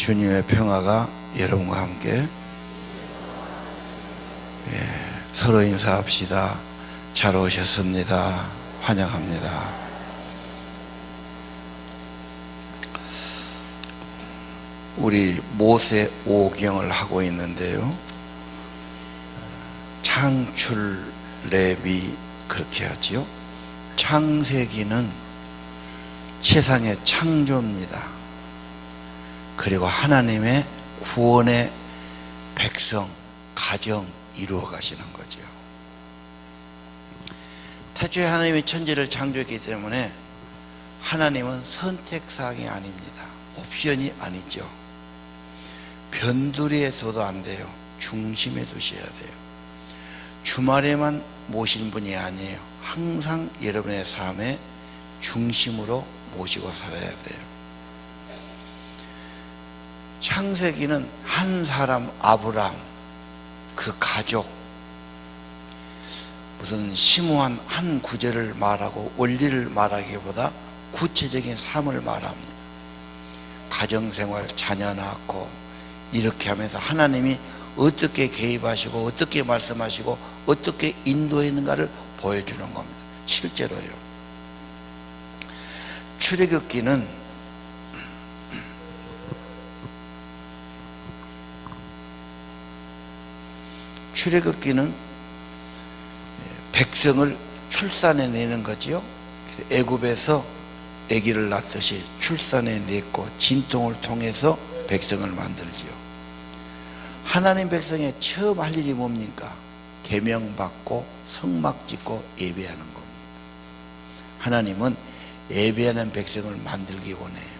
주님의 평화가 여러분과 함께. 서로 인사합시다. 잘 오셨습니다. 환영합니다. 우리 모세 오경을 하고 있는데요, 창출 랩이 그렇게 하지요. 창세기는 세상의 창조입니다. 그리고 하나님의 구원의 백성, 가정 이루어 가시는 거죠. 태초에 하나님이 천지를 창조했기 때문에 하나님은 선택사항이 아닙니다. 옵션이 아니죠. 변두리에 둬도 안 돼요. 중심에 두셔야 돼요. 주말에만 모신 분이 아니에요. 항상 여러분의 삶의 중심으로 모시고 살아야 돼요. 창세기는 한 사람 아브람, 그 가족, 무슨 심오한 한 구절을 말하고 원리를 말하기보다 구체적인 삶을 말합니다. 가정생활, 자녀 낳고 이렇게 하면서 하나님이 어떻게 개입하시고 어떻게 말씀하시고 어떻게 인도했는가를 보여주는 겁니다. 실제로요. 출애굽기는 백성을 출산해 내는 거지요. 애굽에서 아기를 낳듯이 출산해 냈고 진통을 통해서 백성을 만들지요. 하나님 백성의 처음 할 일이 뭡니까? 계명받고 성막 짓고 예배하는 겁니다. 하나님은 예배하는 백성을 만들기 원해요.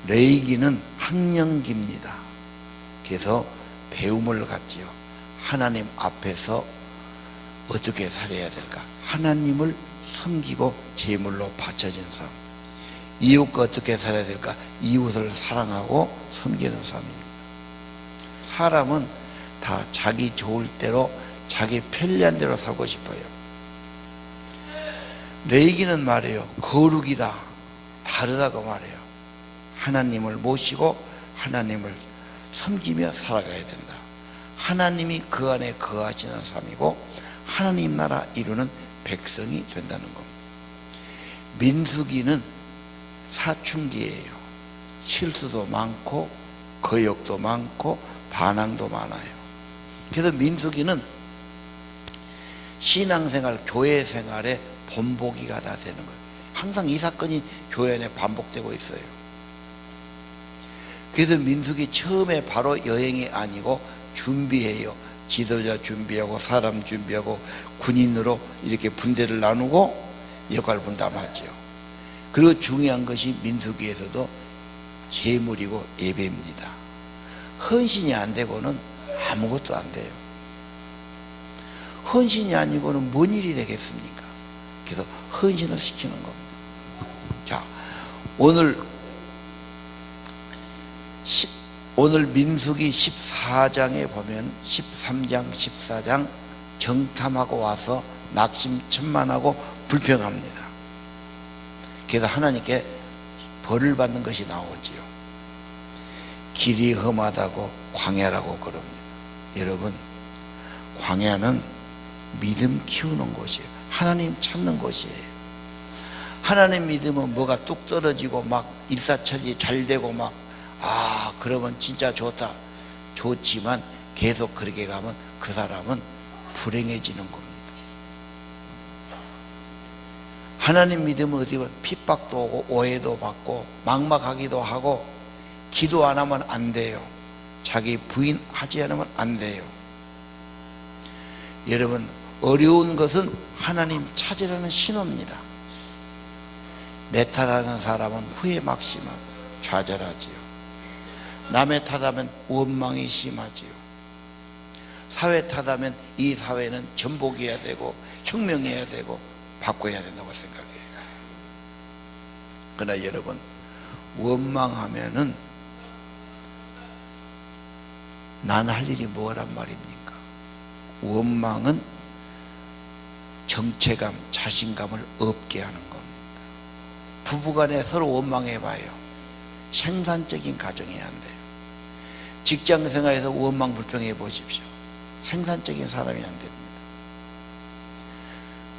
레위기는 학령기입니다. 그래서 배움을 갖지요. 하나님 앞에서 어떻게 살아야 될까? 하나님을 섬기고 제물로 바쳐진 삶. 이웃과 어떻게 살아야 될까? 이웃을 사랑하고 섬기는 삶입니다. 사람은 다 자기 좋을 대로 자기 편리한 대로 살고 싶어요. 레위기는 말이에요. 거룩이다. 다르다고 말해요. 하나님을 모시고 하나님을 섬기며 살아가야 된다. 하나님이 그 안에 거하시는 삶이고 하나님 나라 이루는 백성이 된다는 겁니다. 민수기는 사춘기예요. 실수도 많고 거역도 많고 반항도 많아요. 그래서 민수기는 신앙생활, 교회생활의 본보기가 다 되는 거예요. 항상 이 사건이 교회 안에 반복되고 있어요. 그래서 민수기 처음에 바로 여행이 아니고 준비해요. 지도자 준비하고 사람 준비하고 군인으로 이렇게 분대를 나누고 역할 분담하죠. 그리고 중요한 것이 민수기에서도 제물이고 예배입니다. 헌신이 안 되고는 아무것도 안 돼요. 헌신이 아니고는 뭔 일이 되겠습니까? 그래서 헌신을 시키는 겁니다. 자, 오늘 민수기 14장에 보면 13장, 14장 정탐하고 와서 낙심천만하고 불평합니다. 그래서 하나님께 벌을 받는 것이 나오지요. 길이 험하다고 광야라고 그럽니다. 여러분, 광야는 믿음 키우는 곳이에요. 하나님 찾는 곳이에요. 하나님 믿으면 뭐가 뚝 떨어지고 막 일사천리 잘 되고 막 그러면 진짜 좋다. 좋지만 계속 그렇게 가면 그 사람은 불행해지는 겁니다. 하나님 믿으면 어디 보면 핍박도 오고 오해도 받고 막막하기도 하고 기도 안 하면 안 돼요. 자기 부인하지 않으면 안 돼요. 여러분, 어려운 것은 하나님 찾으라는 신호입니다. 내 탓하는 사람은 후회 막심하고 좌절하지요. 남의 탓하면 원망이 심하지요. 사회 탓하면 이 사회는 전복해야 되고 혁명해야 되고 바꿔야 된다고 생각해요. 그러나 여러분, 원망하면은 난 할 일이 뭐란 말입니까? 원망은 정체감, 자신감을 없게 하는 겁니다. 부부간에 서로 원망해봐요. 생산적인 가정이어야 한대요. 직장 생활에서 원망 불평해 보십시오. 생산적인 사람이 안 됩니다.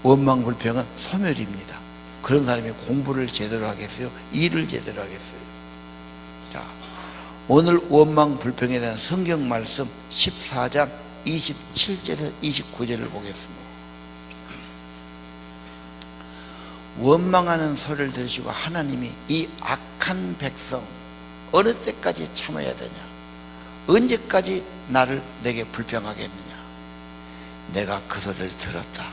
원망 불평은 소멸입니다. 그런 사람이 공부를 제대로 하겠어요? 일을 제대로 하겠어요? 자, 오늘 원망 불평에 대한 성경 말씀 14장 27절에서 29절을 보겠습니다. 원망하는 소리를 들으시고 하나님이 이 악한 백성 어느 때까지 참아야 되냐? 언제까지 나를 내게 불평하겠느냐? 내가 그 소리를 들었다.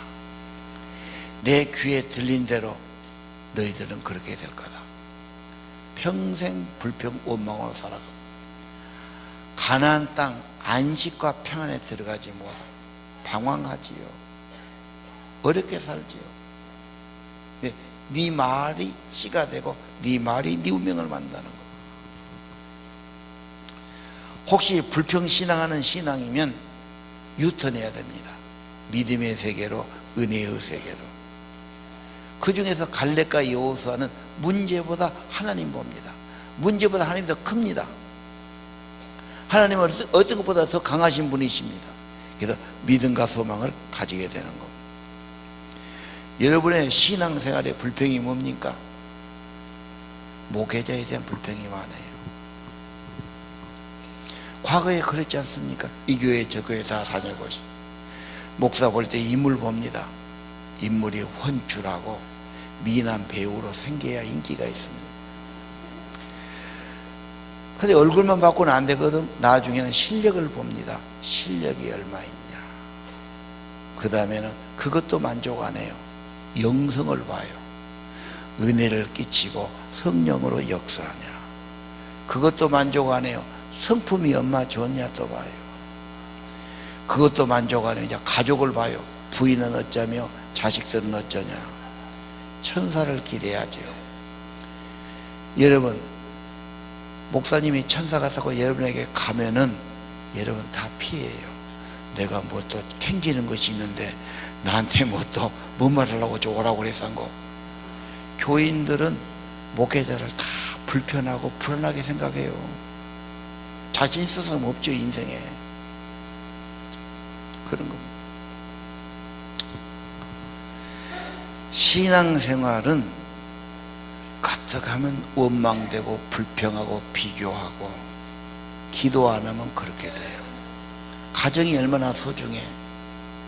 내 귀에 들린 대로 너희들은 그렇게 될 거다. 평생 불평 원망으로 살아가고 가나안 땅 안식과 평안에 들어가지 못하고 방황하지요. 어렵게 살지요. 네 말이 씨가 되고 네 말이 네 운명을 만드는 것. 혹시 불평신앙하는 신앙이면 유턴해야 됩니다. 믿음의 세계로, 은혜의 세계로. 그 중에서 갈렙과 여호수아는 문제보다 하나님 봅니다. 문제보다 하나님 더 큽니다. 하나님은 어떤 것보다 더 강하신 분이십니다. 그래서 믿음과 소망을 가지게 되는 겁니다. 여러분의 신앙생활의 불평이 뭡니까? 목회자에 대한 불평이 많아요. 과거에 그랬지 않습니까? 이 교회 저 교회 다 다녀보시오. 목사 볼 때 인물 봅니다. 인물이 훤출하고 미남 배우로 생겨야 인기가 있습니다. 근데 얼굴만 바꾸는 안 되거든. 나중에는 실력을 봅니다. 실력이 얼마 있냐. 그 다음에는 그것도 만족 안 해요. 영성을 봐요. 은혜를 끼치고 성령으로 역사하냐. 그것도 만족 안 해요. 성품이 얼마 좋냐 또 봐요. 그것도 만족 안 해요. 이제 가족을 봐요. 부인은 어쩌며 자식들은 어쩌냐. 천사를 기대하죠. 여러분, 목사님이 천사 같다고 여러분에게 가면은 여러분 다 피해요. 내가 뭐 또 캥기는 것이 있는데 나한테 뭐 또 뭔 말하려고 저 오라고 그랬던 거. 교인들은 목회자를 다 불편하고 불안하게 생각해요. 자신 있어서는 없죠, 인생에. 그런 겁니다. 신앙생활은 가뜩하면 원망되고 불평하고 비교하고 기도 안 하면 그렇게 돼요. 가정이 얼마나 소중해.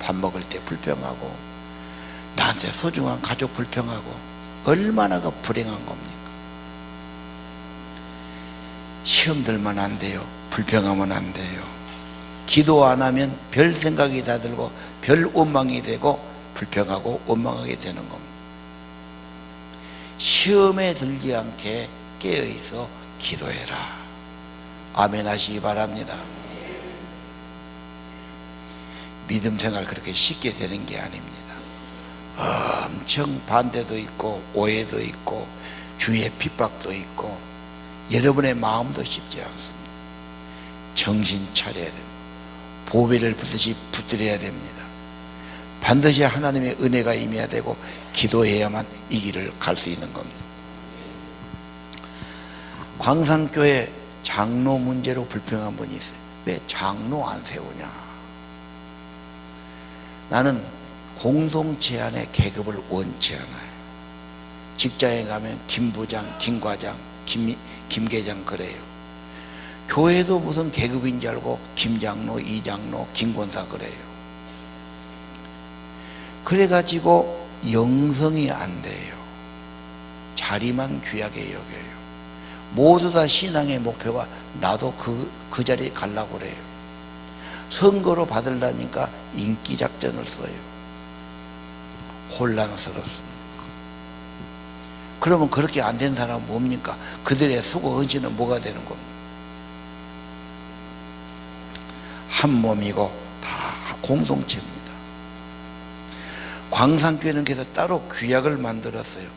밥 먹을 때 불평하고 나한테 소중한 가족 불평하고 얼마나 그 불행한 겁니까? 시험 들면 안 돼요. 불평하면 안 돼요. 기도 안 하면 별 생각이 다 들고 별 원망이 되고 불평하고 원망하게 되는 겁니다. 시험에 들지 않게 깨어있어 기도해라. 아멘 하시기 바랍니다. 믿음 생활 그렇게 쉽게 되는 게 아닙니다. 엄청 반대도 있고 오해도 있고 주위의 핍박도 있고 여러분의 마음도 쉽지 않습니다. 정신 차려야 됩니다. 보배를 붙듯이 붙들어야 됩니다. 반드시 하나님의 은혜가 임해야 되고 기도해야만 이 길을 갈 수 있는 겁니다. 광산교회 장로 문제로 불평한 분이 있어요. 왜 장로 안 세우냐. 나는 공동체 안에 계급을 원치 않아요. 직장에 가면 김 부장, 김 과장, 김 계장 그래요. 교회도 무슨 계급인 줄 알고 김 장로, 이 장로, 김 권사 그래요. 그래가지고 영성이 안 돼요. 자리만 귀하게 여겨요. 모두 다 신앙의 목표가 나도 그 자리에 가려고 그래요. 선거로 받으려니까 인기작전을 써요. 혼란스럽습니다. 그러면 그렇게 안 된 사람은 뭡니까? 그들의 수고 헌신은 뭐가 되는 겁니까? 한 몸이고 다 공동체입니다. 광산교회는 그래서 따로 규약을 만들었어요.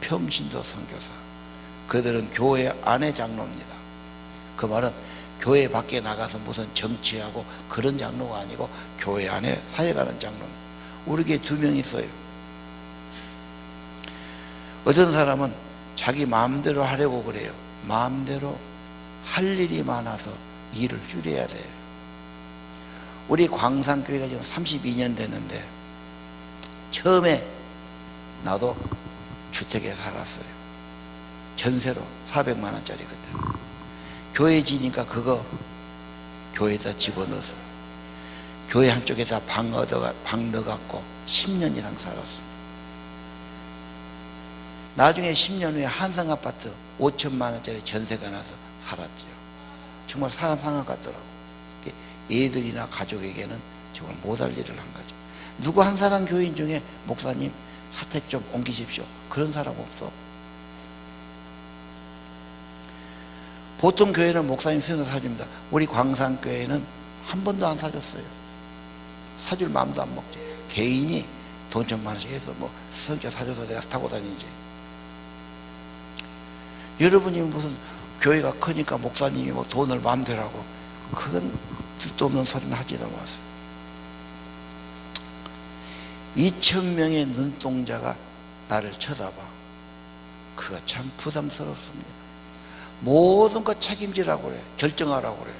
평신도 선교사. 그들은 교회 안에 장로입니다. 그 말은 교회 밖에 나가서 무슨 정치하고 그런 장로가 아니고 교회 안에 사역하는 장로입니다. 우리 교회 2명 있어요. 어떤 사람은 자기 마음대로 하려고 그래요. 마음대로 할 일이 많아서 일을 줄여야 돼요. 우리 광산교회가 지금 32년 되는데 처음에 나도 주택에 살았어요. 전세로 400만 원짜리 그때. 교회 지니까 그거 교회에다 집어넣었어요. 교회 한쪽에다 방 넣어갖고 10년 이상 살았습니다. 나중에 10년 후에 한성아파트 5천만 원짜리 전세가 나서 살았지요. 정말 사람 상한 같더라고. 애들이나 가족에게는 정말 못할 일을 한 거죠. 누구 한 사람 교인 중에 목사님 사택 좀 옮기십시오, 그런 사람 없어. 보통 교회는 목사님 생각 사줍니다. 우리 광산교회는 한 번도 안 사줬어요. 사줄 마음도 안 먹지. 개인이 돈 천만 원씩 해서 뭐 성격 사줘서 내가 타고 다니지. 여러분이 무슨 교회가 크니까 목사님이 뭐 돈을 마음대로 하고, 그건 뜻도 없는 소리는 하지도 마세요. 2,000명의 눈동자가 나를 쳐다봐. 그거 참 부담스럽습니다. 모든 거 책임지라고 그래. 결정하라고 그래.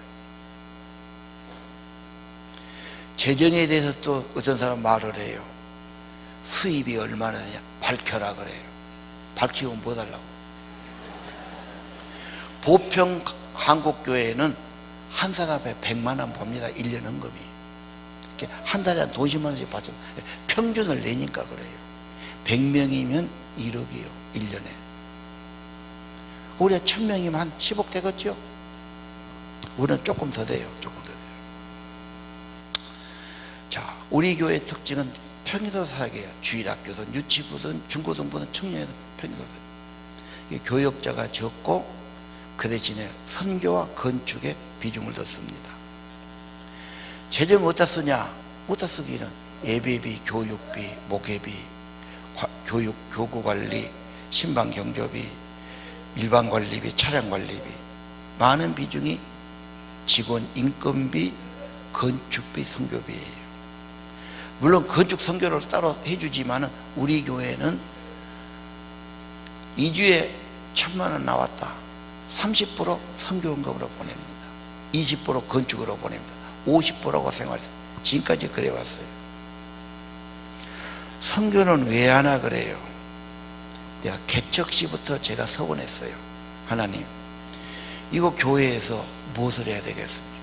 재정에 대해서 또 어떤 사람 말을 해요. 수입이 얼마나 되냐 밝혀라 그래요. 밝히면 뭐 달라고. 보평 한국교회는 한 사람에 100만 원 봅니다. 1년 헌금이. 한 달에 한 돈 10만 원씩 받잖아요. 평균을 내니까 그래요. 100명이면 1억이요 1년에. 우리가 1000명이면 한 10억 되겠죠. 우리는 조금 더 돼요. 조금 더 돼요. 자, 우리 교회의 특징은 평일도 사역이에요. 주일학교든 유치부든 중고등부든 청년이든 평일도 사역. 교역자가 적고 그 대신에 선교와 건축에 비중을 뒀습니다. 재정 어디다 쓰냐? 어디다 쓰기는 예배비, 교육비, 목회비, 교육, 교구관리, 신방경조비, 일반관리비, 차량관리비, 많은 비중이 직원 인건비, 건축비, 선교비예요. 물론 건축 선교를 따로 해주지만 우리 교회는 2주에 1,000만 원 나왔다. 30% 선교원금으로 보냅니다. 20% 건축으로 보냅니다. 50%고 생활했어요. 지금까지 그래왔어요. 선교는 왜 하나 그래요? 내가 개척 시부터 제가 서원했어요. 하나님, 이거 교회에서 무엇을 해야 되겠습니까?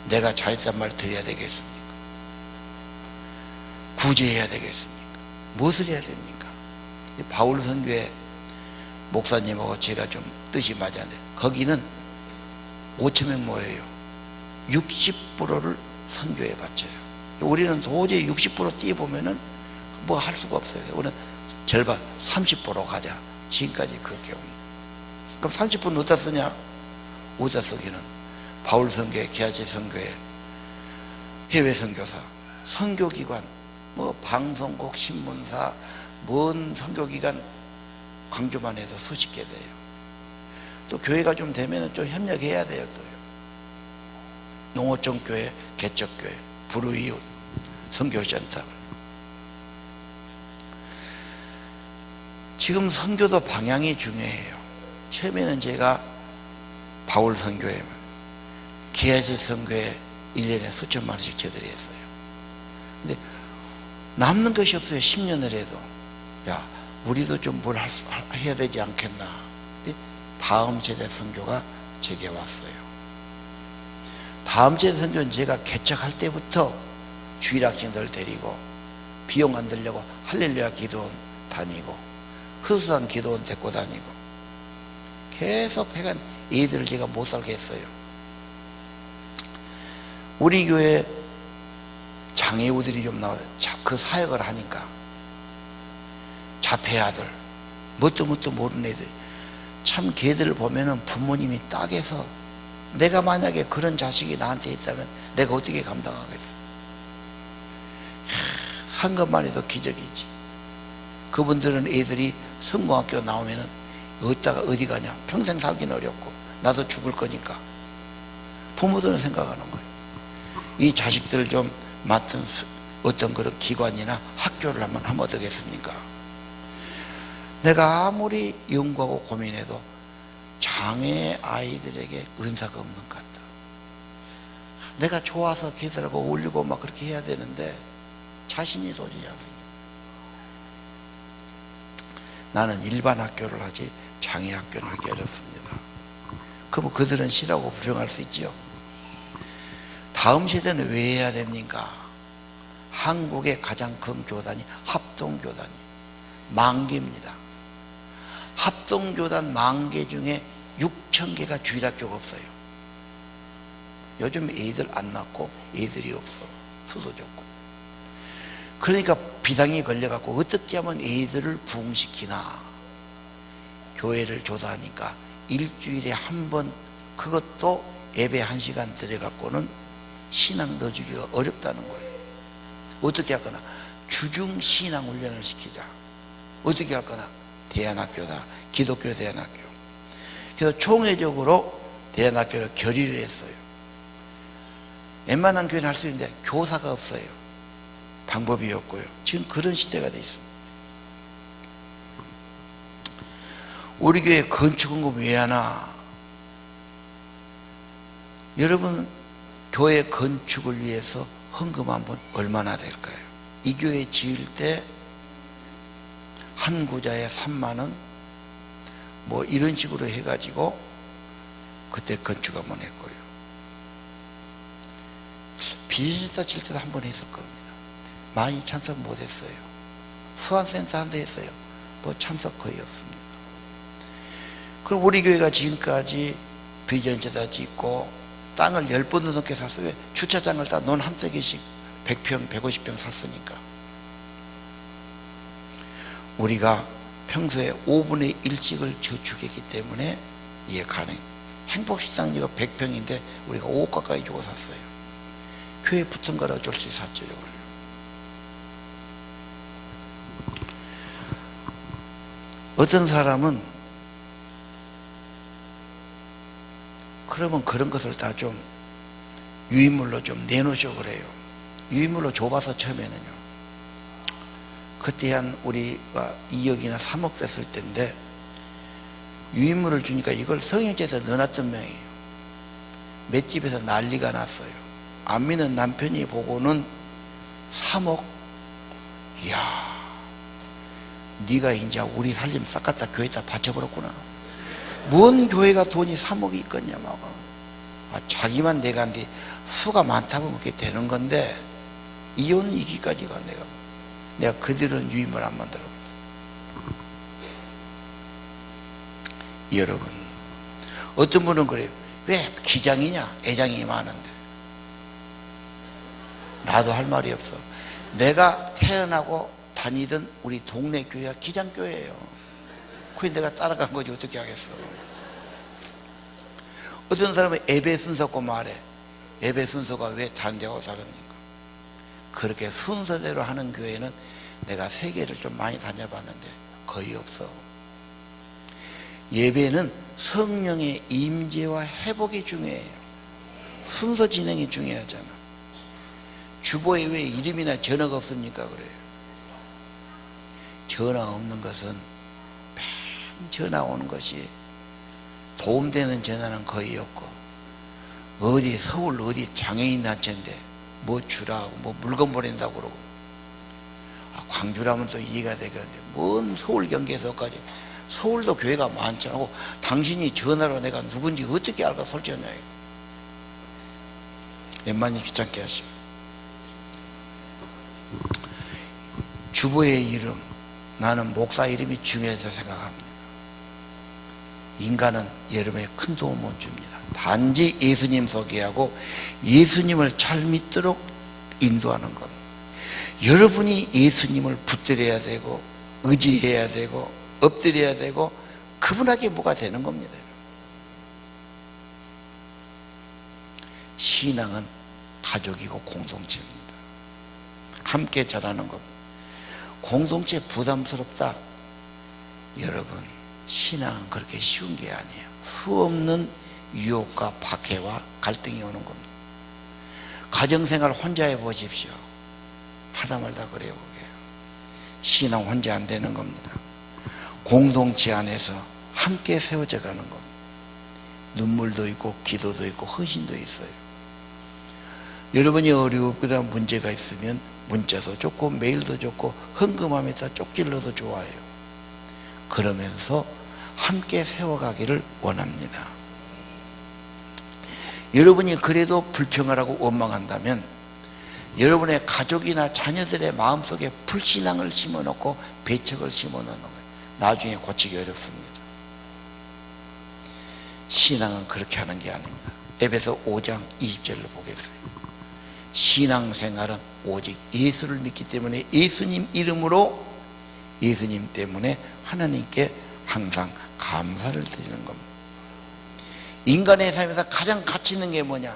내가 잘했단 말 드려야 되겠습니까? 구제해야 되겠습니까? 무엇을 해야 됩니까? 바울 선교회 목사님하고 제가 좀 뜻이 맞았는데 거기는 5,000명 모여요. 60%를 선교에 바쳐요. 우리는 도저히 60% 뛰어보면은 뭐 할 수가 없어요. 우리는 절반 30% 가자. 지금까지 그렇게 옵니다. 그럼 30%는 어디다 쓰냐? 어디다 쓰기는 바울 선교회, 기아제 선교회, 해외 선교사, 선교기관, 뭐 방송국, 신문사, 먼 선교기관 광주만 해도 수십 개 돼요. 또 교회가 좀 되면은 좀 협력해야 돼요. 또요. 농어촌 교회, 개척교회, 불우이웃, 선교센터. 지금 선교도 방향이 중요해요. 처음에는 제가 바울 선교회, 기아제 선교회 1년에 수천만 원씩 저들이 했어요. 근데 남는 것이 없어요. 10년을 해도. 야, 우리도 좀 뭘 해야 되지 않겠나. 근데 다음 세대 선교가 제게 왔어요. 다음 세대 선교는 제가 개척할 때부터 주일학생들 데리고 비용 안 들려고 할렐루야 기도원 다니고 흐수산 기도원 데리고 다니고 계속 해간 애들을 제가 못 살게 했어요. 우리 교회 장애우들이 좀 나와요. 그 사역을 하니까 자폐 아들, 뭣도 모르는 애들, 참 걔들을 보면은 부모님이 딱해서 내가 만약에 그런 자식이 나한테 있다면 내가 어떻게 감당하겠어? 산 것만 해도 기적이지. 그분들은 애들이 성공학교 나오면은 어디다가 어디 가냐? 평생 살기는 어렵고 나도 죽을 거니까 부모들은 생각하는 거예요. 이 자식들을 좀 맡은 어떤 그런 기관이나 학교를 하면 어떻겠습니까? 내가 아무리 연구하고 고민해도 장애 아이들에게 은사가 없는 것 같다. 내가 좋아서 걔들하고 어울리고 막 그렇게 해야 되는데 자신이 도저히 안 생겨. 나는 일반 학교를 하지 장애 학교는 하기 어렵습니다. 그럼 그들은 싫어하고 불평할 수 있죠. 다음 세대는 왜 해야 됩니까? 한국의 가장 큰 교단이 합동교단이 만개입니다. 합동교단 만개 중에 6,000개가 주일학교가 없어요. 요즘 애들 안 낳고 애들이 없어. 수도 적고. 그러니까 비상이 걸려갖고 어떻게 하면 애들을 부흥시키나. 교회를 조사하니까 일주일에 한 번, 그것도 예배 1시간 들여갖고는 신앙 넣어주기가 어렵다는 거예요. 어떻게 할거나 주중 신앙 훈련을 시키자. 어떻게 할거나 대안학교다. 기독교 대안학교. 그래서 총회적으로 대안학교를 결의를 했어요. 웬만한 교회는 할 수 있는데 교사가 없어요. 방법이 없고요. 지금 그런 시대가 돼 있습니다. 우리 교회 건축헌금 왜 하나? 여러분 교회 건축을 위해서 헌금 한번 얼마나 될까요? 이 교회 지을 때 한 구자에 3만 원 뭐 이런 식으로 해가지고 그때 건축 한번 했고요. 비즈니스 칠 때도 한번 했을 겁니다. 많이 참석 못했어요. 수환센터 한 대 했어요. 뭐 참석 거의 없습니다. 그럼 우리 교회가 지금까지 비전체다 짓고 땅을 10번도 넘게 샀어요. 왜? 주차장을 다 논 한세 개씩 100평, 150평 샀으니까. 우리가 평소에 5분의 1씩을 저축했기 때문에 이해 가능. 행복식당지가 100평인데 우리가 5억 가까이 주고 샀어요. 교회 붙은 거라 어쩔 수 있었죠. 이걸. 어떤 사람은 그러면 그런 것을 다 좀 유인물로 좀 내놓으셔 그래요. 유인물로 줘봐서 처음에는요. 그때 한 우리가 2억이나 3억 됐을 때인데 유인물을 주니까 이걸 성형제에서 넣어놨던 명이에요. 맷집에서 난리가 났어요. 안 믿는 남편이 보고는 3억? 이야, 네가 이제 우리 살림 싹 갖다 교회에다 바쳐버렸구나. 뭔 교회가 돈이 3억이 있겠냐 막. 자기만 내간데 수가 많다 보면 그게 되는 건데 이혼이기까지가 내가 그들은 유임을 안 만들어봤어. 여러분, 어떤 분은 그래요. 왜 기장이냐? 애장이 많은데. 나도 할 말이 없어. 내가 태어나고 다니던 우리 동네 교회가 기장교회예요. 그게 내가 따라간 거지 어떻게 하겠어. 어떤 사람은 예배 순서고 말해. 예배 순서가 왜 다른 데하고 다릅니까? 그렇게 순서대로 하는 교회는 내가 세계를 좀 많이 다녀봤는데 거의 없어. 예배는 성령의 임재와 회복이 중요해요. 순서 진행이 중요하잖아. 주보에 왜 이름이나 전화가 없습니까? 그래요. 전화 없는 것은 매 전화 오는 것이 도움되는 전화는 거의 없고, 어디 서울 어디 장애인 단체인데 뭐 주라고 뭐 물건 보낸다고 그러고, 광주라면 또 이해가 되겠는데 뭔 서울 경계에서까지. 서울도 교회가 많지 않고 당신이 전화로 내가 누군지 어떻게 알까 솔직하냐. 웬만히 귀찮게 하시고. 주보의 이름, 나는 목사 이름이 중요하다고 생각합니다. 인간은 여러분에 큰 도움 못 줍니다. 단지 예수님 소개하고 예수님을 잘 믿도록 인도하는 겁니다. 여러분이 예수님을 붙들어야 되고 의지해야 되고 엎드려야 되고 그분에게 뭐가 되는 겁니다. 신앙은 가족이고 공동체입니다. 함께 자라는 겁니다. 공동체 부담스럽다. 여러분, 신앙은 그렇게 쉬운 게 아니에요. 수없는 유혹과 박해와 갈등이 오는 겁니다. 가정생활 혼자 해보십시오. 하다 말다 그래요. 그게. 신앙 혼자 안 되는 겁니다. 공동체 안에서 함께 세워져 가는 겁니다. 눈물도 있고 기도도 있고 헌신도 있어요. 여러분이 어렵거나 문제가 있으면 문자도 좋고 메일도 좋고 헌금하면서 쪽질러도 좋아요. 그러면서 함께 세워가기를 원합니다. 여러분이 그래도 불평하라고 원망한다면 여러분의 가족이나 자녀들의 마음속에 불신앙을 심어놓고 배척을 심어놓는 거예요. 나중에 고치기 어렵습니다. 신앙은 그렇게 하는 게 아닙니다. 에베소 5장 20절로 보겠어요. 신앙생활은 오직 예수를 믿기 때문에 예수님 이름으로, 예수님 때문에 하나님께 항상 감사를 드리는 겁니다. 인간의 삶에서 가장 가치 있는 게 뭐냐?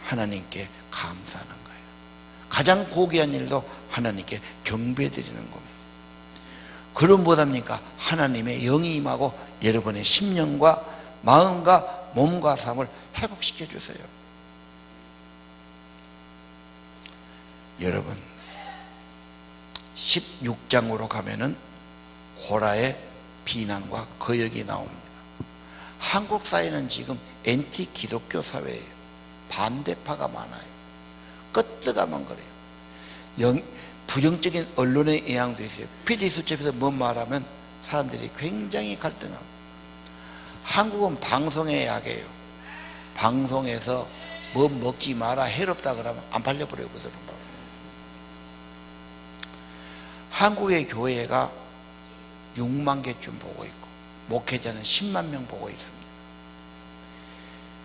하나님께 감사하는 거예요. 가장 고귀한 일도 하나님께 경배드리는 겁니다. 그럼 뭐답니까? 하나님의 영이 임하고 여러분의 심령과 마음과 몸과 삶을 회복시켜 주세요. 여러분 16장으로 가면은 고라의 비난과 거역이 나옵니다. 한국 사회는 지금 엔티 기독교 사회예요. 반대파가 많아요. 끄떡하면 그래요. 부정적인 언론의 영향도 있어요. PD 수첩에서 뭐 말하면 사람들이 굉장히 갈등합니다. 한국은 방송의 약이에요. 방송에서 뭐 먹지 마라 해롭다 그러면 안 팔려버려요. 그들은. 한국의 교회가 6만 개쯤 보고 있고 목회자는 10만 명 보고 있습니다.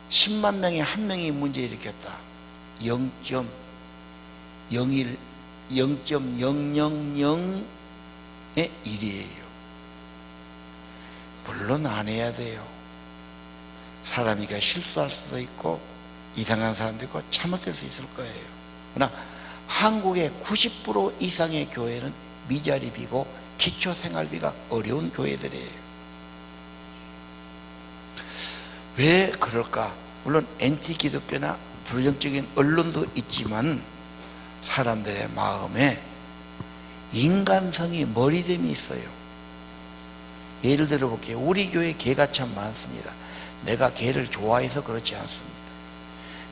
10만 명에 한 명이 문제 일으켰다. 0.000의 1이에요. 물론 안 해야 돼요. 사람이가 실수할 수도 있고 이상한 사람도 있고 잘못될 수 있을 거예요. 그러나 한국의 90% 이상의 교회는 미자립이고 기초생활비가 어려운 교회들이에요. 왜 그럴까? 물론 엔티 기독교나 부정적인 언론도 있지만 사람들의 마음에 인간성이 머리됨이 있어요. 예를 들어 볼게요. 우리 교회 개가 참 많습니다. 내가 개를 좋아해서 그렇지 않습니다.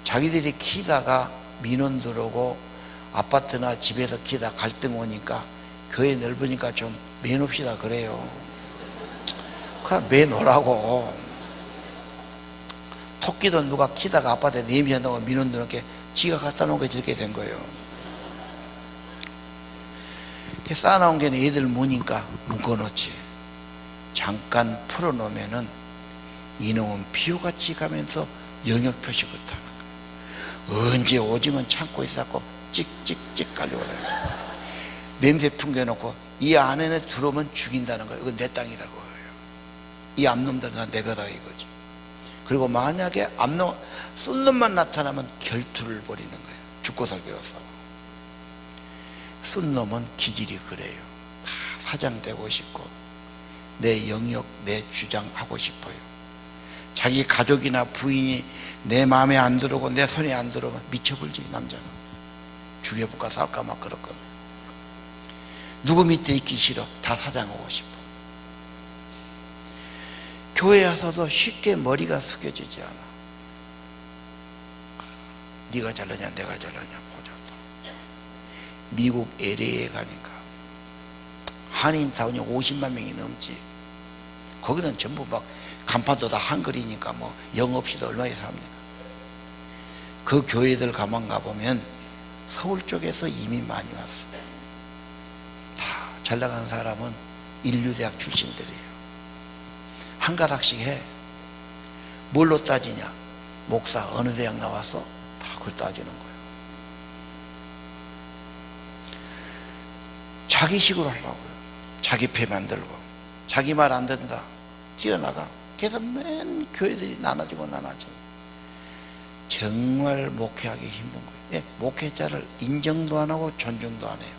자기들이 키다가 민원 들어오고 아파트나 집에서 키다 갈등 오니까 교회 넓으니까 좀 매놓읍시다 그래요. 그럼 매놓으라고. 토끼도 누가 키다가 아파트에 내미한다고 민원 들어오게 지가 갖다 놓은 게 저렇게 된 거예요. 쌓아놓은 게 애들 무니까 묶어놓지. 잠깐 풀어놓으면은 이놈은 피우같이 가면서 영역표시부터 하는 거예요. 언제 오징어 참고 있었고 찍찍찍 깔려오다. 냄새 풍겨놓고 이 안에는 들어오면 죽인다는 거예요. 이건 내 땅이라고 해요. 이 암놈들은 다 내 거다 이거지. 그리고 만약에 암놈, 쏜 놈만 나타나면 결투를 벌이는 거예요. 죽고 살기로 싸워. 쏜 놈은 기질이 그래요. 다 사장되고 싶고 내 영역, 내 주장하고 싶어요. 자기 가족이나 부인이 내 마음에 안 들어오고 내 손에 안 들어오면 미쳐불지. 남자는 죽여볼까 살까 막 그럴 겁니다. 누구 밑에 있기 싫어. 다 사장하고 싶어. 교회에 와서도 쉽게 머리가 숙여지지 않아. 네가 잘나냐 내가 잘나냐 보자. 미국 LA에 가니까 한인타운이 50만 명이 넘지. 거기는 전부 막 간판도 다 한글이니까 뭐 영어 없이도 얼마에 삽니다. 그 교회들 가만 가보면 서울 쪽에서 이미 많이 왔어. 다 잘나간 사람은 인류대학 출신들이에요. 한 가락씩 해. 뭘로 따지냐? 목사 어느 대학 나왔어? 다 그걸 따지는 거예요. 자기식으로 하려고 그래요. 자기 표 만들고 자기 말 안 된다 뛰어나가. 그래서 맨 교회들이 나눠지고 정말 목회하기 힘든 거예요. 예, 목회자를 인정도 안 하고 존중도 안 해요.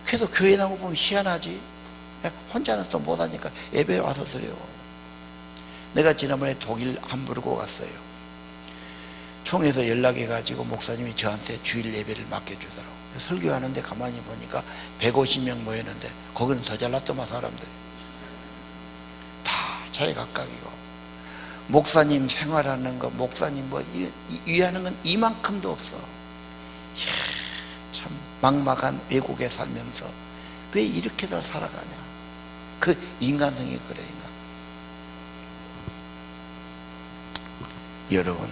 그래도 교회 나오고 보면 희한하지. 예, 혼자는 또 못하니까 예배에 와서 드려요. 내가 지난번에 독일 함부르크 갔어요. 총회에서 연락해가지고 목사님이 저한테 주일 예배를 맡겨주더라고요. 설교하는데 가만히 보니까 150명 모였는데 거기는 더 잘났더만 사람들이 다 자기각각이고 목사님 생활하는 거, 목사님 뭐 위하는 건 이만큼도 없어. 이야, 참 막막한 외국에 살면서 왜 이렇게들 살아가냐. 그 인간성이 그래. 여러분,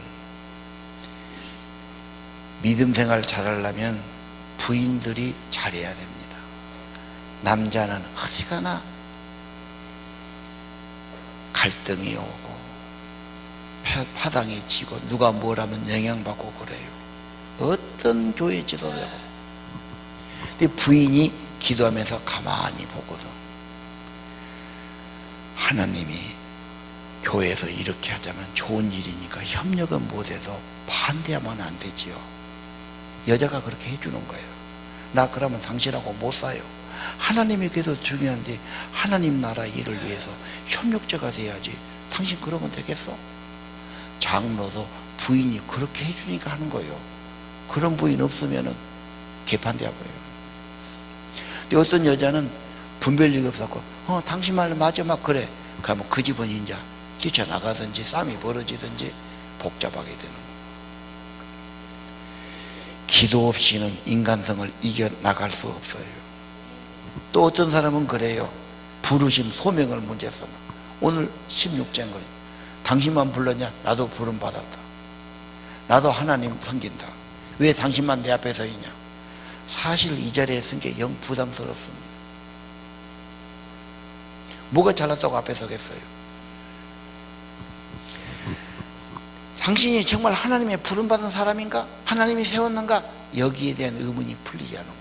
믿음 생활 잘하려면 부인들이 잘해야 됩니다. 남자는 어디 가나 갈등이 오고 파당이 치고 누가 뭘 하면 영향받고 그래요. 어떤 교회 지도자고. 근데 부인이 기도하면서 가만히 보거든. 하나님이 교회에서 이렇게 하자면 좋은 일이니까 협력은 못해서 반대하면 안 되지요. 여자가 그렇게 해주는 거예요. 나 그러면 당신하고 못 사요. 하나님이 그래도 중요한데 하나님 나라 일을 위해서 협력자가 돼야지. 당신 그러면 되겠어? 장로도 부인이 그렇게 해주니까 하는 거예요. 그런 부인 없으면은 개판되어버려요. 근데 어떤 여자는 분별력이 없었고 당신 말 맞아 막 그래. 그러면 그 집은 이제 뛰쳐나가든지 싸움이 벌어지든지 복잡하게 되는 거예요. 기도 없이는 인간성을 이겨나갈 수 없어요. 또 어떤 사람은 그래요. 부르심 소명을 문제 삼아. 오늘 16장 거리. 당신만 불렀냐? 나도 부름 받았다. 나도 하나님 섬긴다. 왜 당신만 내 앞에 서 있냐? 사실 이 자리에 쓴 게 영 부담스럽습니다. 뭐가 잘났다고 앞에 서겠어요? 당신이 정말 하나님의 부름받은 사람인가? 하나님이 세웠는가? 여기에 대한 의문이 풀리지 않은 거예요.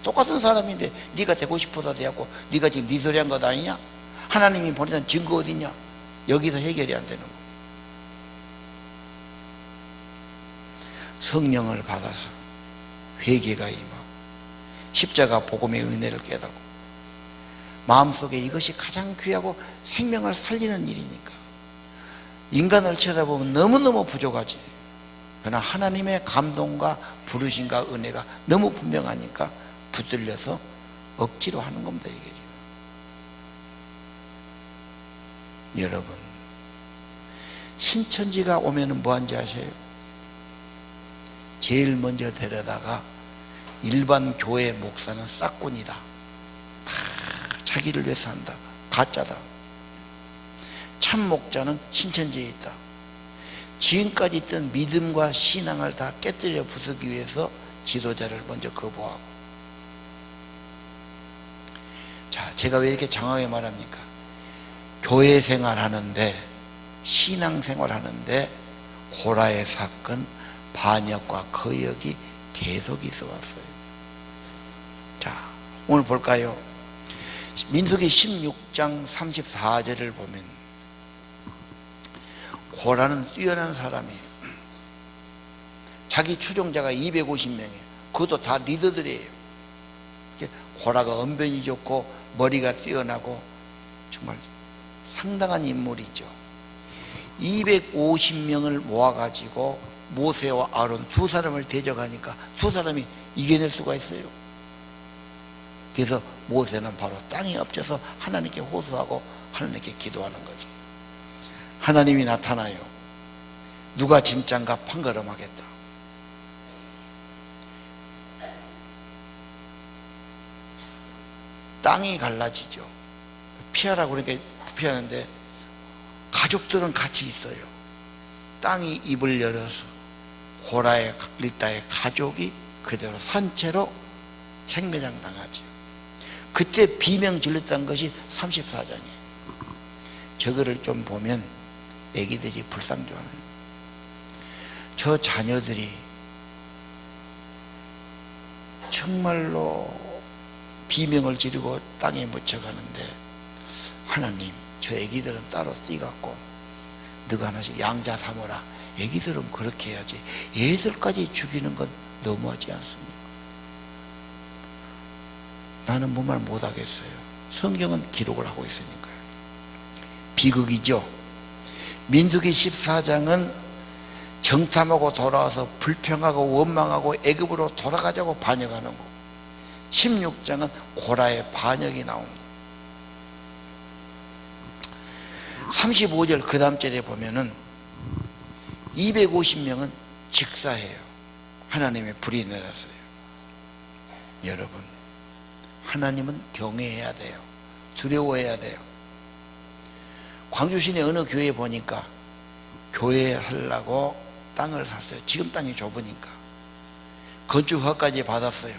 똑같은 사람인데 네가 되고 싶어서 되었고 네가 지금 네 소리 한 것 아니냐? 하나님이 보내는 증거 어디냐? 여기서 해결이 안 되는 거예요. 성령을 받아서 회개가 임하고 십자가 복음의 은혜를 깨닫고 마음속에 이것이 가장 귀하고 생명을 살리는 일이니까 인간을 쳐다보면 너무너무 부족하지. 그러나 하나님의 감동과 부르심과 은혜가 너무 분명하니까 붙들려서 억지로 하는 겁니다. 이게 지금. 여러분, 신천지가 오면은 뭐한지 아세요? 제일 먼저 데려다가 일반 교회 목사는 싹군이다. 다 자기를 위해서 한다. 가짜다. 참 목자는 신천지에 있다. 지금까지 있던 믿음과 신앙을 다 깨뜨려 부수기 위해서 지도자를 먼저 거부하고. 자, 제가 왜 이렇게 장하게 말합니까? 교회 생활하는데, 신앙 생활하는데 고라의 사건, 반역과 거역이 계속 있어 왔어요. 자, 오늘 볼까요? 민수기 16장 34절을 보면 고라는 뛰어난 사람이에요. 자기 추종자가 250명이에요. 그것도 다 리더들이에요. 고라가 언변이 좋고 머리가 뛰어나고 정말 상당한 인물이죠. 250명을 모아가지고 모세와 아론 두 사람을 대적하니까 두 사람이 이겨낼 수가 있어요. 그래서 모세는 바로 땅에 엎쳐서 하나님께 호소하고 하나님께 기도하는 거죠. 하나님이 나타나요. 누가 진짠가 판가름하겠다. 땅이 갈라지죠. 피하라고 그러니까 피하는데 가족들은 같이 있어요. 땅이 입을 열어서 고라의 일다의 가족이 그대로 산채로 생매장 당하죠. 그때 비명 질렀던 것이 34장이에요. 저거를 좀 보면 애기들이 불쌍좋아해요. 저 자녀들이 정말로 비명을 지르고 땅에 묻혀가는데 하나님, 저 애기들은 따로 띠갖고 너가 하나씩 양자 삼어라. 애기들은 그렇게 해야지. 얘들까지 죽이는 건 너무하지 않습니까? 나는 뭔 말 못하겠어요. 성경은 기록을 하고 있으니까요. 비극이죠. 민수기 14장은 정탐하고 돌아와서 불평하고 원망하고 애굽으로 돌아가자고 반역하는 거고, 16장은 고라의 반역이 나옵니다. 35절 그 다음 절에 보면은 250명은 직사해요. 하나님의 불이 내렸어요. 여러분, 하나님은 경외해야 돼요. 두려워해야 돼요. 광주 시내 어느 교회에 보니까 교회 하려고 땅을 샀어요. 지금 땅이 좁으니까. 건축 허가까지 받았어요.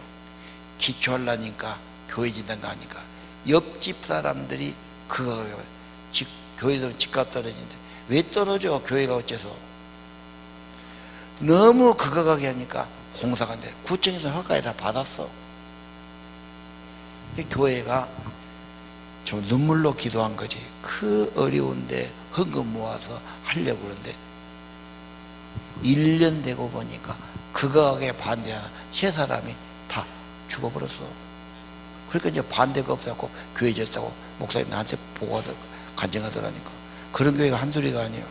기초하려니까 교회 짓는가 하니까 옆집 사람들이 그거 교회도 집값 떨어지는데 왜 떨어져? 교회가 어째서? 너무 그거 가게 하니까 공사가 안 돼. 구청에서 허가에 다 받았어. 교회가 좀 눈물로 기도한 거지. 그 어려운데 헌금 모아서 하려고 그러는데 1년 되고 보니까 그거에 반대하는 세 사람이 다 죽어버렸어. 그러니까 이제 반대가 없었고 교회 졌다고 목사님 나한테 보고하더 간증하더라니까. 그런 교회가 한둘이가 아니에요.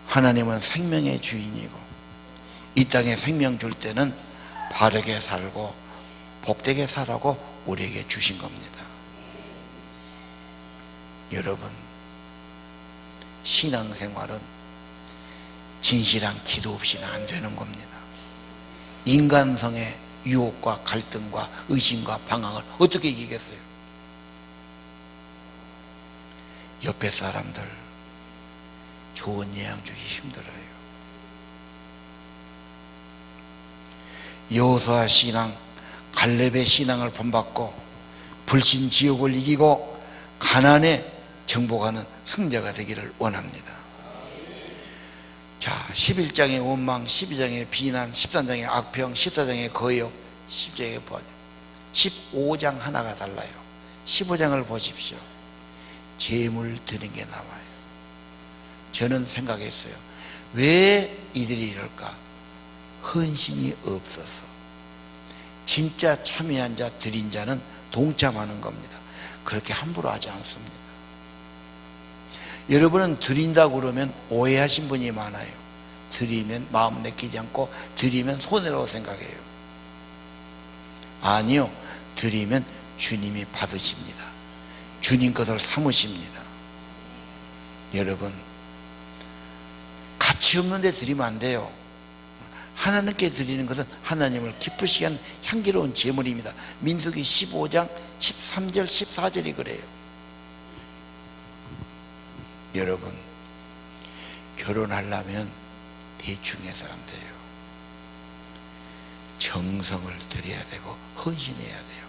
하나님은 생명의 주인이고 이 땅에 생명 줄 때는 바르게 살고 복되게 살라고 우리에게 주신 겁니다. 여러분, 신앙생활은 진실한 기도 없이는 안 되는 겁니다. 인간성의 유혹과 갈등과 의심과 방황을 어떻게 이기겠어요? 옆에 사람들 좋은 예양 주기 힘들어요. 여호수아 신앙, 갈렙의 신앙을 본받고 불신 지옥을 이기고 가나안에 정복하는 승자가 되기를 원합니다. 자, 11장의 원망, 12장의 비난, 13장의 악평, 14장의 거역, 10장의 번역, 15장 하나가 달라요. 15장을 보십시오. 재물 드린 게 나와요. 저는 생각했어요. 왜 이들이 이럴까? 헌신이 없어서. 진짜 참여한 자, 드린 자는 동참하는 겁니다. 그렇게 함부로 하지 않습니다. 여러분은 드린다고 그러면 오해하신 분이 많아요. 드리면 마음 내키지 않고 드리면 손해라고 생각해요. 아니요, 드리면 주님이 받으십니다. 주님 것을 삼으십니다. 여러분, 가치 없는데 드리면 안 돼요. 하나님께 드리는 것은 하나님을 기쁘시게 하는 향기로운 제물입니다. 민수기 15장 13절 14절이 그래요. 여러분, 결혼하려면 대충 해서 안 돼요. 정성을 드려야 되고 헌신해야 돼요.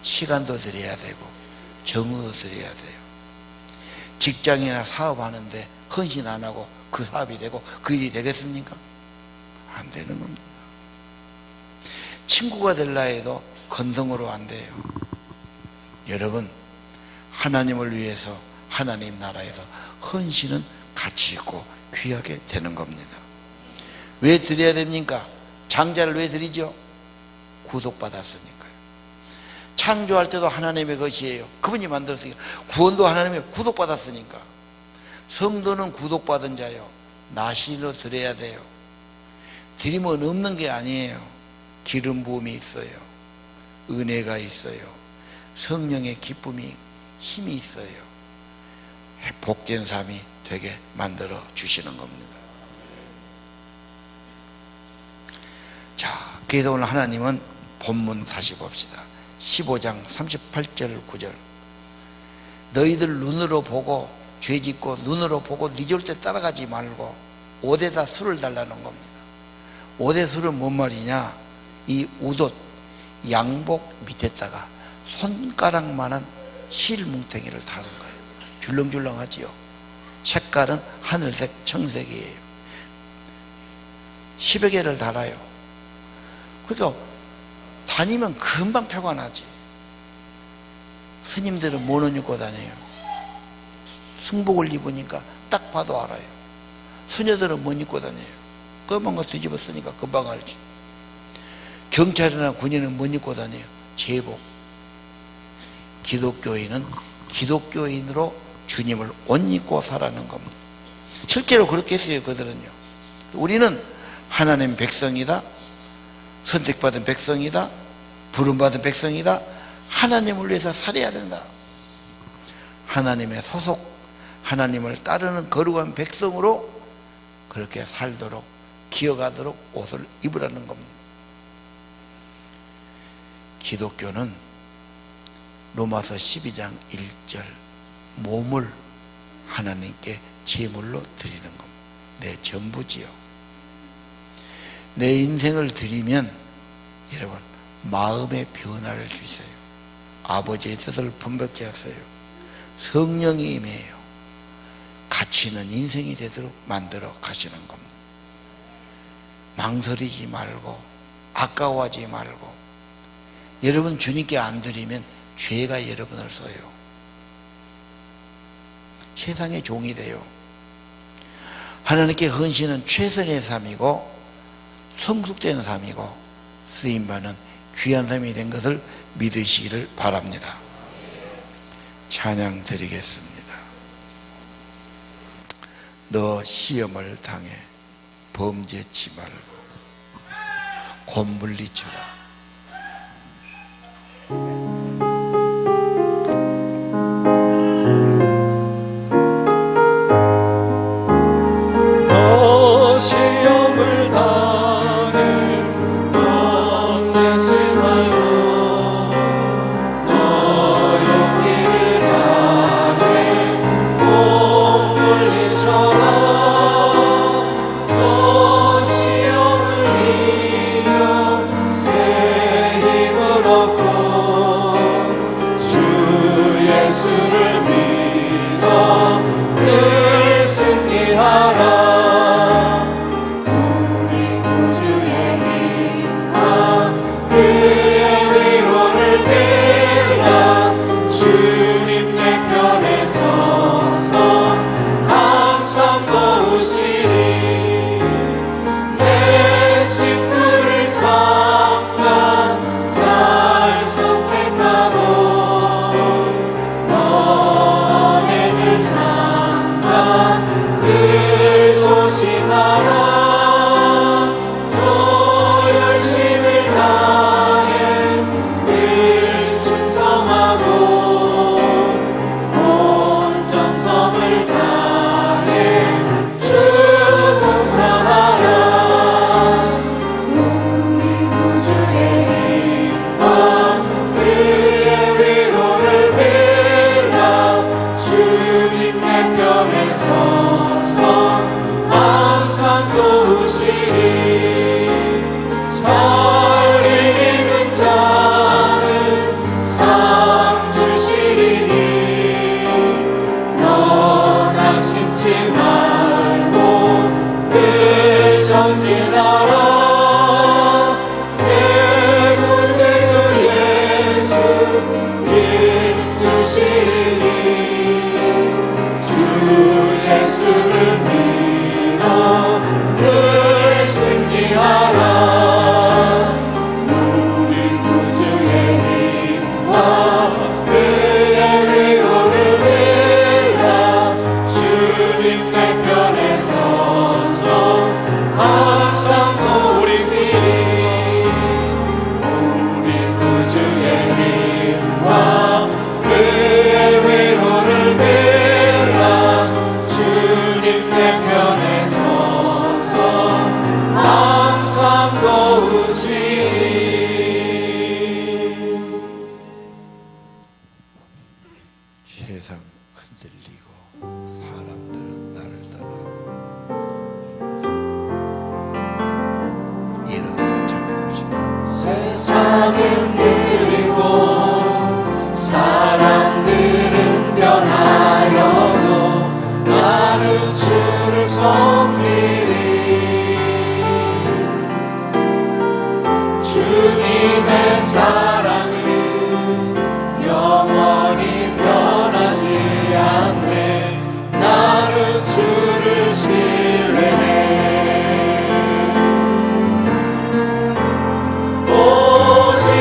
시간도 드려야 되고 정성도 드려야 돼요. 직장이나 사업하는데 헌신 안 하고 그 사업이 되고 그 일이 되겠습니까? 안 되는 겁니다. 친구가 될라 해도 건성으로 안 돼요. 여러분, 하나님을 위해서 하나님 나라에서 헌신은 가치 있고 귀하게 되는 겁니다. 왜 드려야 됩니까? 장자를 왜 드리죠? 구속받았으니까요. 창조할 때도 하나님의 것이에요. 그분이 만들었으니까. 구원도 하나님의 구속받았으니까. 성도는 구속받은 자요. 나신으로 드려야 돼요. 드리면 없는 게 아니에요. 기름 부음이 있어요. 은혜가 있어요. 성령의 기쁨이 힘이 있어요. 복된 삶이 되게 만들어 주시는 겁니다. 자, 그래서 오늘 하나님은 본문 다시 봅시다. 15장 38절 9절. 너희들 눈으로 보고 죄짓고 눈으로 보고 니졸 때 따라가지 말고 옷에다 술을 달라는 겁니다. 옷에 술은 뭔 말이냐? 이 우옷 양복 밑에다가 손가락만한 실뭉탱이를 다는 거예요. 줄렁줄렁하지요. 색깔은 하늘색, 청색이에요. 10여 개를 달아요. 그러니까 다니면 금방 표가 나지. 스님들은 뭔 옷 입고 다녀요? 승복을 입으니까 딱 봐도 알아요. 수녀들은 뭔 입고 다녀요? 검은 거 뒤집어 쓰니까 금방 알지. 경찰이나 군인은 뭔 입고 다녀요? 제복. 기독교인은 기독교인으로 주님을 옷 입고 살아가는 겁니다. 실제로 그렇게 했어요. 그들은요. 우리는 하나님 백성이다, 선택받은 백성이다, 부름받은 백성이다, 하나님을 위해서 살아야 된다. 하나님의 소속, 하나님을 따르는 거룩한 백성으로 그렇게 살도록 기어가도록 옷을 입으라는 겁니다. 기독교는 로마서 12장 1절 몸을 하나님께 제물로 드리는 겁니다. 내 전부지요. 내 인생을 드리면 여러분 마음의 변화를 주세요. 아버지의 뜻을 분별케 하세요. 성령이 임해요. 가치 있는 인생이 되도록 만들어 가시는 겁니다. 망설이지 말고 아까워하지 말고, 여러분 주님께 안 드리면 죄가 여러분을 써요. 세상의 종이 돼요. 하나님께 헌신은 최선의 삶이고 성숙된 삶이고 쓰임받는 귀한 삶이 된 것을 믿으시기를 바랍니다. 찬양 드리겠습니다. 너 시험을 당해 범죄치 말고 곧 물리쳐라. 너 시험을 당해 범죄치 말고 너의 길을 향해 곧 물리쳐라. 너 시험을 이겨 새 힘을 얻고 주 예수를 믿어 늘 승리하라. 세상 흔들리고 사람들은 나를 따라가고 일어나서 찬양합시다. 세상은 흔들리고 사람들은 변하여도 나는 주를 섬기리. 주님의 사랑은 영원히 변하지 않네. 나는 주를 신뢰해. 오직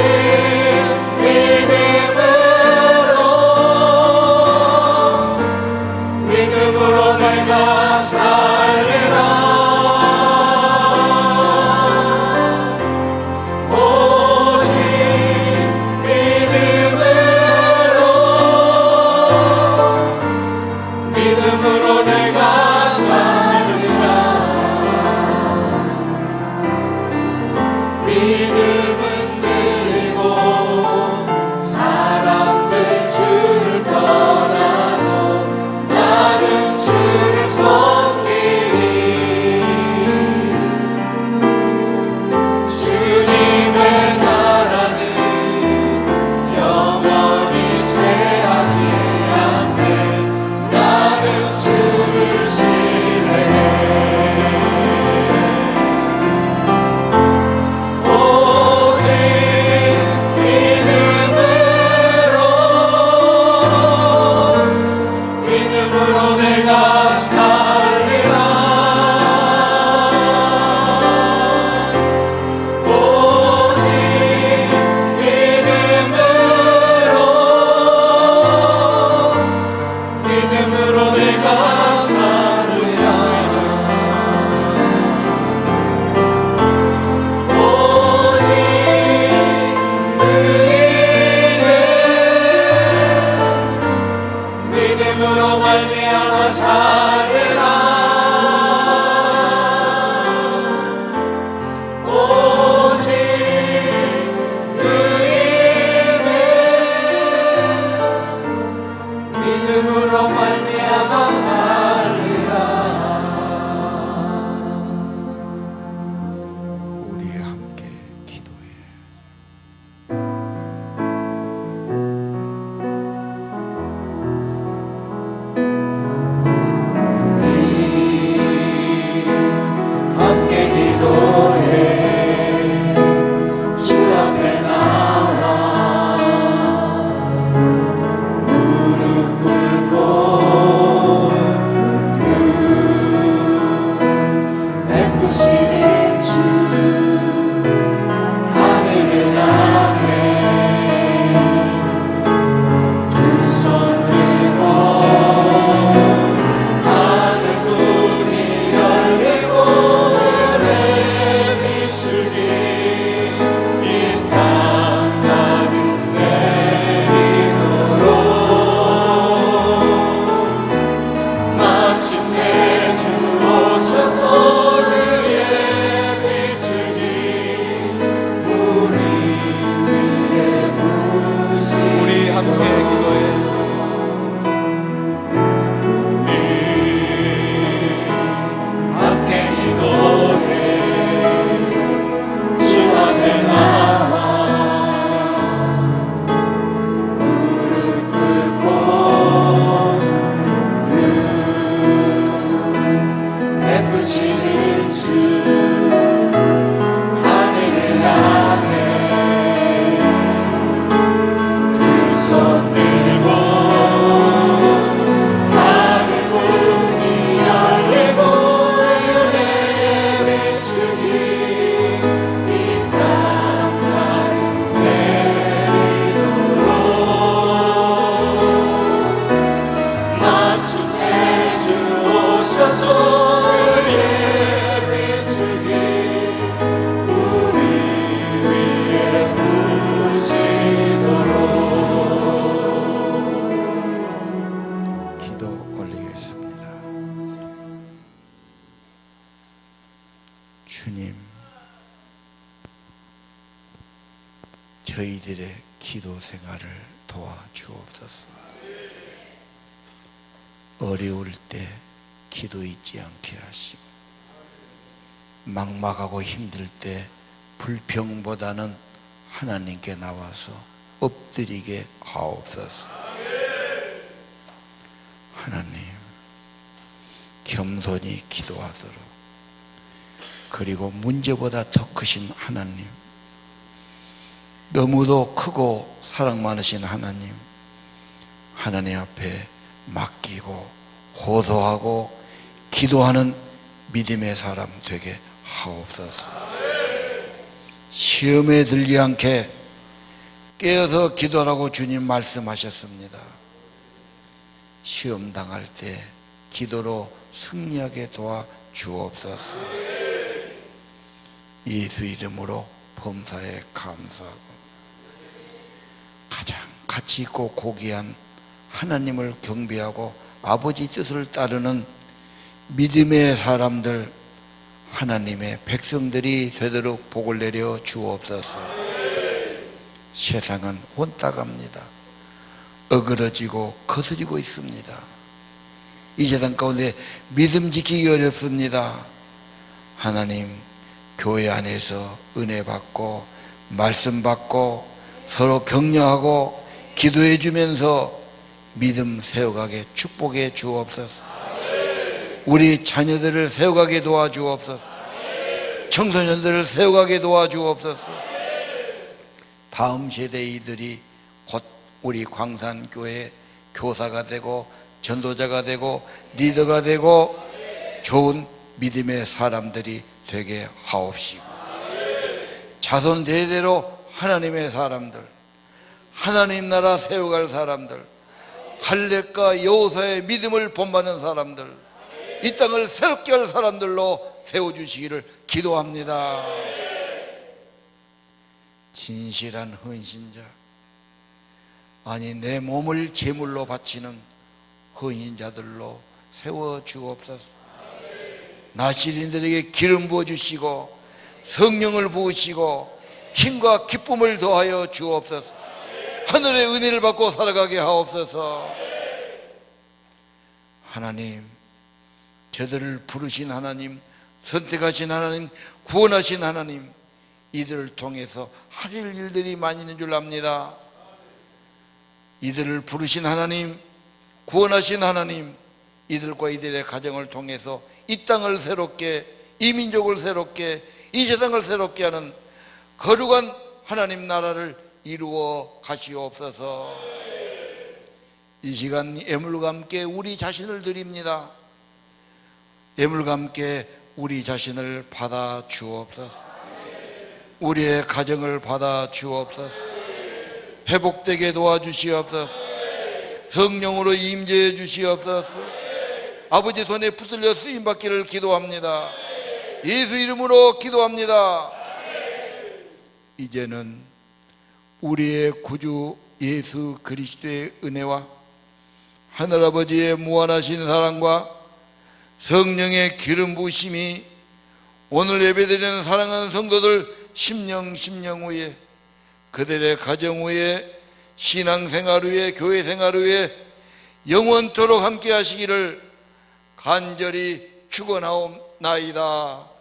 믿음으로 내가 살리라. 오직 믿음으로 말미암아 살리라. 오직 의인은 믿음으로 말미암아 살리라. 우리 함께 기도해. 함께 기도해. 주 앞에 나와 무릎 꿇고 베푸시는 주 하늘을 향해 두 손 들고 하늘 문이 열리고 은혜 비추기 이 땅 가득 내리도록 마침내 주 오셔서 그의 비추기 우리 위에 부으시도록 우리 함께 기도해. 함께 기도해. 주 앞에 나와 무릎 꿇고 베푸시는 주 하늘을 향해 두 손 들고 하늘 문이 열리고 은혜 비추기 이 땅 가득 내리도록 마침내 주 오셔서 그의 비추기 우리 위에 부으시도록. 기도 올리겠습니다. 주님, 저희들의 기도 생활을 도와주옵소서. 어려울 때 기도 잊지 않게 하시고, 막막하고 힘들 때 불평보다는 하나님께 나와서 엎드리게 하옵소서. 하나님, 겸손히 기도하도록, 그리고 문제보다 더 크신 하나님, 너무도 크고 사랑 많으신 하나님, 하나님 앞에 맡기고 호소하고 기도하는 믿음의 사람 되게 하옵소서. 시험에 들지 않게 깨어서 기도하라고 주님 말씀하셨습니다. 시험 당할 때 기도로 승리하게 도와 주옵소서. 예수 이름으로 범사에 감사하고, 가장 가치 있고 고귀한 하나님을 경배하고 아버지 뜻을 따르는 믿음의 사람들, 하나님의 백성들이 되도록 복을 내려 주옵소서. 세상은 혼탁합니다. 어그러지고 거스리고 있습니다. 이 세상 가운데 믿음 지키기 어렵습니다. 하나님, 교회 안에서 은혜 받고 말씀 받고 서로 격려하고 기도해 주면서 믿음 세워가게 축복해 주옵소서. 우리 자녀들을 세워가게 도와주옵소서. 청소년들을 세워가게 도와주옵소서. 다음 세대이들이 곧 우리 광산교회 교사가 되고 전도자가 되고 리더가 되고 좋은 믿음의 사람들이 되게 하옵시고, 자손 대대로 하나님의 사람들, 하나님 나라 세워갈 사람들, 갈렙과 여호수아의 믿음을 본받는 사람들, 이 땅을 새롭게 할 사람들로 세워주시기를 기도합니다. 진실한 헌신자, 아니 내 몸을 제물로 바치는 헌신자들로 세워 주옵소서. 나시린들에게 기름 부어 주시고 성령을 부으시고 힘과 기쁨을 더하여 주옵소서. 하늘의 은혜를 받고 살아가게 하옵소서. 하나님, 저들을 부르신 하나님, 선택하신 하나님, 구원하신 하나님, 이들을 통해서 하실 일들이 많이 있는 줄 압니다. 이들을 부르신 하나님, 구원하신 하나님, 이들과 이들의 가정을 통해서 이 땅을 새롭게, 이 민족을 새롭게, 이 세상을 새롭게 하는 거룩한 하나님 나라를 이루어 가시옵소서. 이 시간 예물과 함께 우리 자신을 드립니다. 예물과 함께 우리 자신을 받아 주옵소서. 우리의 가정을 받아 주옵소서. 회복되게 도와주시옵소서. 성령으로 임재해 주시옵소서. 아버지 손에 붙들려 쓰임받기를 기도합니다. 예수 이름으로 기도합니다. 이제는 우리의 구주 예수 그리스도의 은혜와 하늘아버지의 무한하신 사랑과 성령의 기름 부으심이 오늘 예배드리는 사랑하는 성도들 심령 후에, 그들의 가정 후에, 신앙생활 후에, 교회생활 후에 영원토록 함께 하시기를 간절히 축원하옵나이다.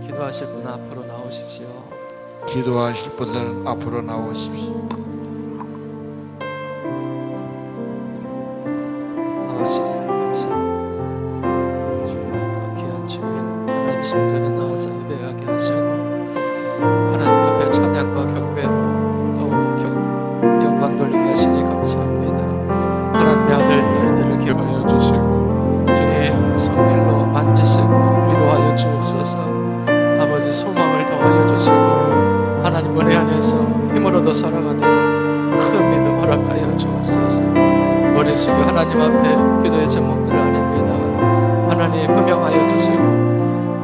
기도하실 분 앞으로 나오십시오. 기도하실 분들은 앞으로 나오십시오. 귀한 주일 하나님 성전에 나와서 예배하게 하시고 하나님 앞에 찬양과 경배로 또 영광 돌리게 하시니 감사합니다. 하나님의 아들 딸들을 기억하여 주시고 주의 손길로 만지시고 위로하여 주옵소서. 아버지 소망을 더하여 주시고 하나님 은혜 안에서 힘을 얻어 살아가도록 큰 믿음 허락하여 주옵소서. 머리 숙여 하나님 앞에 기도의 제목들 아닙니다. 하나님 음명하여 주시고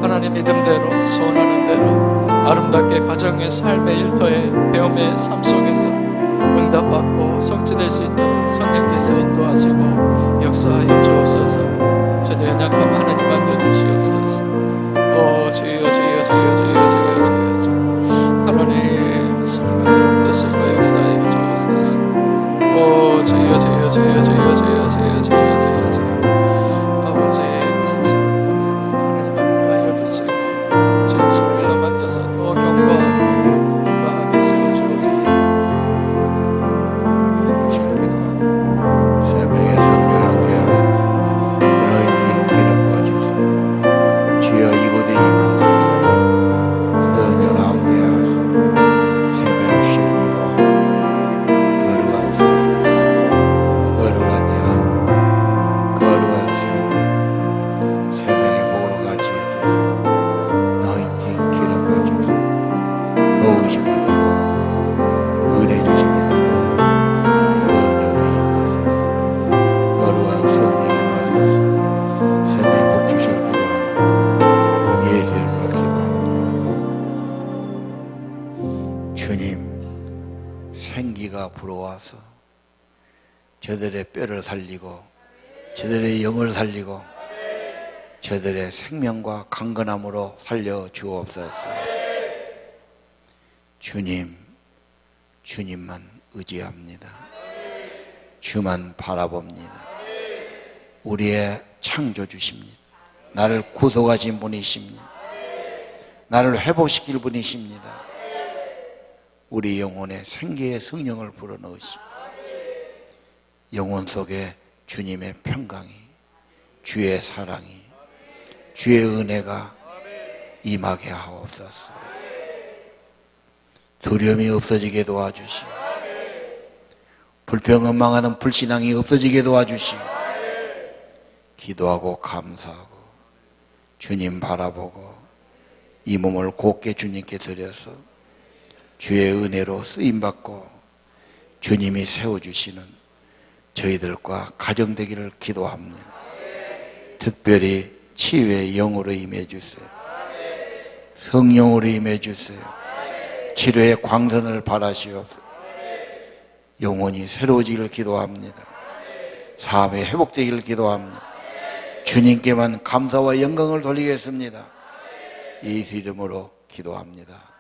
하나님 믿음대로 소원하는 대로 아름답게 가정의 삶의 일터의 배움의 삶 속에서 응답받고 성취될 수 있도록 성령께서 인도하시고 역사하여 주옵소서. 저도 연약함 하나님 만져주시옵소서. 오 주여 주여 주여 주여 주여 주여 주여 하나님 성령을 뜻으시고 역사하여 주옵소서. 오 주여 주여 주여 주여 주여 주여 주여 주여 아버지 sensible 하나님 함께하여 주시고 주님 손길로 만져서 더 경건하고 건강하게 세워주옵소서. 세 명의 성령 함께하소서. anointing 기름 부어주세요. 주여 이곳에 임하소서. 성령 함께하소서. 새벽 실기도 거룩한 성, 거룩한 영, 거룩한 생, 세 명의 복으로 같이 해주세요. anointing 기름 부어주세요. 도우심을 기도, 은혜 주심을 기도, 성령에 임하소서. 거룩한 성령에 임하소서. 세상에 복 주실 기도합니다. 예수 이름으로 기도합니다. 주님, 생기가 불어와서 저들의 뼈를 살리고 저들의 영을 살리고 저들의 생명과 강건함으로 살려 주옵소서. 주님, 주님만 의지합니다. 주만 바라봅니다. 우리의 창조주십니다. 나를 구속하신 분이십니다. 나를 회복시킬 분이십니다. 우리 영혼에 생기의 성령을 불어넣으시고 영혼 속에 주님의 평강이, 주의 사랑이, 주의 은혜가 임하게 하옵소서. 두려움이 없어지게 도와주시고 불평원망하는 불신앙이 없어지게 도와주시고 기도하고 감사하고 주님 바라보고 이 몸을 곧게 주님께 드려서 주의 은혜로 쓰임받고 주님이 세워주시는 저희들과 가정 되기를 기도합니다. 특별히 치유의 영으로 임해주세요. 성령으로 임해주세요. 치료의 광선을 바라시옵소서. 영혼이 새로워지기를 기도합니다. 삶이 회복되기를 기도합니다. 주님께만 감사와 영광을 돌리겠습니다. 예수 이름으로 기도합니다.